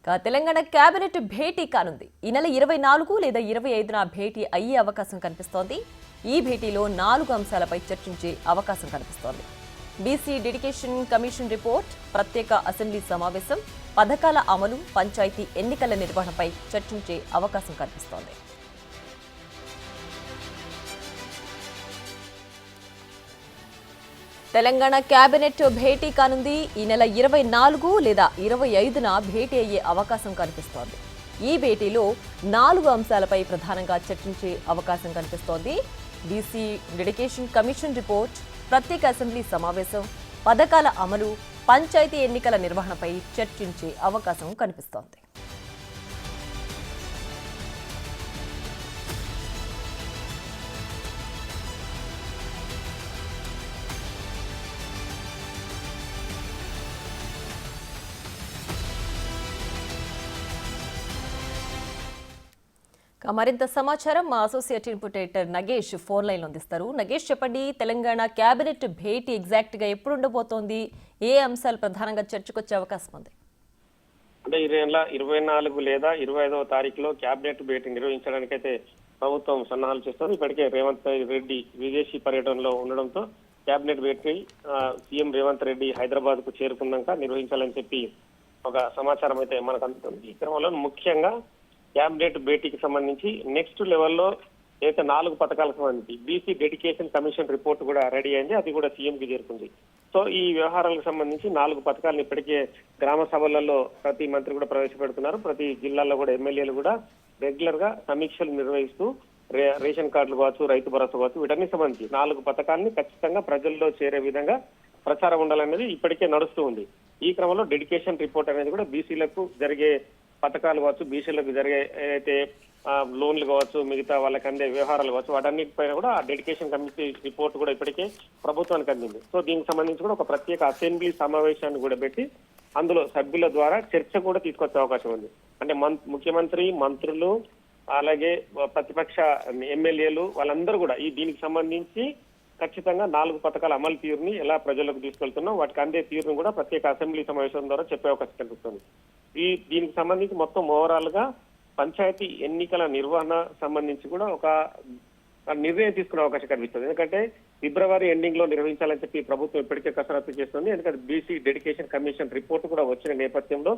Telangana cabinet భేటీ కానుంది. ఈ నెల 24 లేదా 25న భేటీ అయ్యే అవకాశం కనిపిస్తోంది. ఈ భేటీలో 4 అంశాలపై చర్చించే అవకాశం కనిపిస్తోంది. బీసీ డెడికేషన్ కమిషన్ రిపోర్ట్, ప్రత్యేక అసెంబ్లీ సమావేశం, పథకాల అమలు, పంచాయతీ ఎన్నికల నిర్వహణపై చర్చించే అవకాశం కనిపిస్తోంది. తెలంగాణ కేబినెట్ భేటీ కానుంది. ఈ నెల 24 లేదా 25న భేటీ అయ్యే అవకాశం కనిపిస్తోంది. ఈ భేటీలో 4 అంశాలపై ప్రధానంగా చర్చించే అవకాశం కనిపిస్తోంది. బీసీ డెడికేషన్ కమిషన్ రిపోర్ట్, ప్రత్యేక అసెంబ్లీ సమావేశం, పథకాల అమలు, పంచాయతీ ఎన్నికల నిర్వహణపై చర్చించే అవకాశం కనిపిస్తోంది. మరింత సమాచారం మా associate input editor Nagesh phone line లో అందిస్తారు. నగేష్, చెప్పండి, తెలంగాణ కేబినెట్ భేటీ ఎగ్జాక్ట్ గా ఎప్పుడు ఉండబోతోంది? ఏ అంశాలు ప్రధానంగా చర్చకొచ్చే అవకాశం ఉంది? అంటే ఈ నెల 24 లేదా 25వ తారీఖులో కేబినెట్ భేటీ నిర్వహించడానికైతే ప్రభుత్వం సన్నాహాలు చేస్తుంది. ఇప్పటికే రేవంత్ రెడ్డి విదేశీ పర్యటనలో ఉండడంతో కేబినెట్ భేటీ సీఎం రేవంత్ రెడ్డి హైదరాబాద్ కు చేరుకున్నాక నిర్వహించాలని చెప్పి ఒక సమాచారం అయితే మనకు అందుతుంది. ఈ క్రమంలో ముఖ్యంగా కేబినెట్ భేటీకి సంబంధించి నెక్స్ట్ లెవెల్లో అయితే 4 పథకాలకు సంబంధించి బీసీ డెడికేషన్ కమిషన్ రిపోర్ట్ కూడా రెడీ అయింది. అది కూడా సీఎంకి చేరుకుంది. సో ఈ వ్యవహారాలకు సంబంధించి 4 పథకాలను ఇప్పటికే గ్రామ సభలలో ప్రతి మంత్రి కూడా ప్రవేశపెడుతున్నారు. ప్రతి జిల్లాల్లో కూడా ఎమ్మెల్యేలు కూడా రెగ్యులర్ గా సమీక్షలు నిర్వహిస్తూ రేషన్ కార్డులు కావచ్చు, రైతు భరోసా కావచ్చు, వీటన్ని సంబంధించి 4 పథకాలని ఖచ్చితంగా ప్రజల్లో చేరే విధంగా ప్రచారం ఉండాలనేది ఇప్పటికే నడుస్తూ ఉంది. ఈ క్రమంలో డెడికేషన్ రిపోర్ట్ అనేది కూడా బీసీలకు జరిగే పథకాలు కావచ్చు, బీసీలకు జరిగే అయితే లోన్లు కావచ్చు, మిగతా వాళ్ళకి అందే వ్యవహారాలు కావచ్చు, వాటన్నిటిపైన కూడా ఆ డెడికేషన్ కమిటీ రిపోర్ట్ కూడా ఇప్పటికే ప్రభుత్వానికి అందింది. సో దీనికి సంబంధించి కూడా ఒక ప్రత్యేక అసెంబ్లీ సమావేశాన్ని కూడా పెట్టి అందులో సభ్యుల ద్వారా చర్చ కూడా తీసుకొచ్చే అవకాశం ఉంది. అంటే ముఖ్యమంత్రి, మంత్రులు, అలాగే ప్రతిపక్ష ఎమ్మెల్యేలు వాళ్ళందరూ కూడా దీనికి సంబంధించి ఖచ్చితంగా 4 పథకాల అమలు తీరుని ఎలా ప్రజలకు తీసుకెళ్తున్నాం, వాటికి అందే తీరును కూడా ప్రత్యేక అసెంబ్లీ సమావేశం ద్వారా చెప్పే అవకాశం కనిపిస్తుంది. దీనికి సంబంధించి మొత్తం ఓవరాల్ గా పంచాయతీ ఎన్నికల నిర్వహణ సంబంధించి కూడా ఒక నిర్ణయం తీసుకునే అవకాశం కనిపిస్తుంది. ఎందుకంటే ఫిబ్రవరి ఎండింగ్ లో నిర్వహించాలని చెప్పి ప్రభుత్వం ఇప్పటికే కసరత్తు చేస్తుంది. ఎందుకంటే బీసీ డెడికేషన్ కమిషన్ రిపోర్ట్ కూడా వచ్చిన నేపథ్యంలో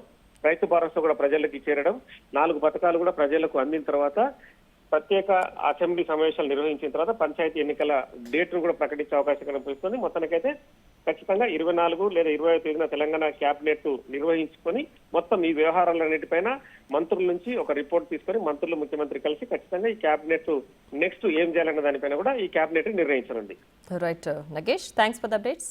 రైతు భరోసా కూడా ప్రజలకు చేరడం, 4 పథకాలు కూడా ప్రజలకు అందిన తర్వాత ప్రత్యేక అసెంబ్లీ సమావేశాలు నిర్వహించిన తర్వాత పంచాయతీ ఎన్నికల డేట్ ను కూడా ప్రకటించే అవకాశం కనిపిస్తుంది. మొత్తానికైతే ఖచ్చితంగా 24 లేదా 25వ తేదీన తెలంగాణ క్యాబినెట్ నిర్వహించుకొని మొత్తం ఈ వ్యవహారాలన్నిటిపైన మంత్రుల నుంచి ఒక రిపోర్ట్ తీసుకొని మంత్రులు, ముఖ్యమంత్రి కలిసి ఖచ్చితంగా ఈ క్యాబినెట్ నెక్స్ట్ ఏం చేయాలన్న దానిపైన కూడా ఈ క్యాబినెట్ నిర్ణయించనుంది. Right Nagesh, thanks for the updates.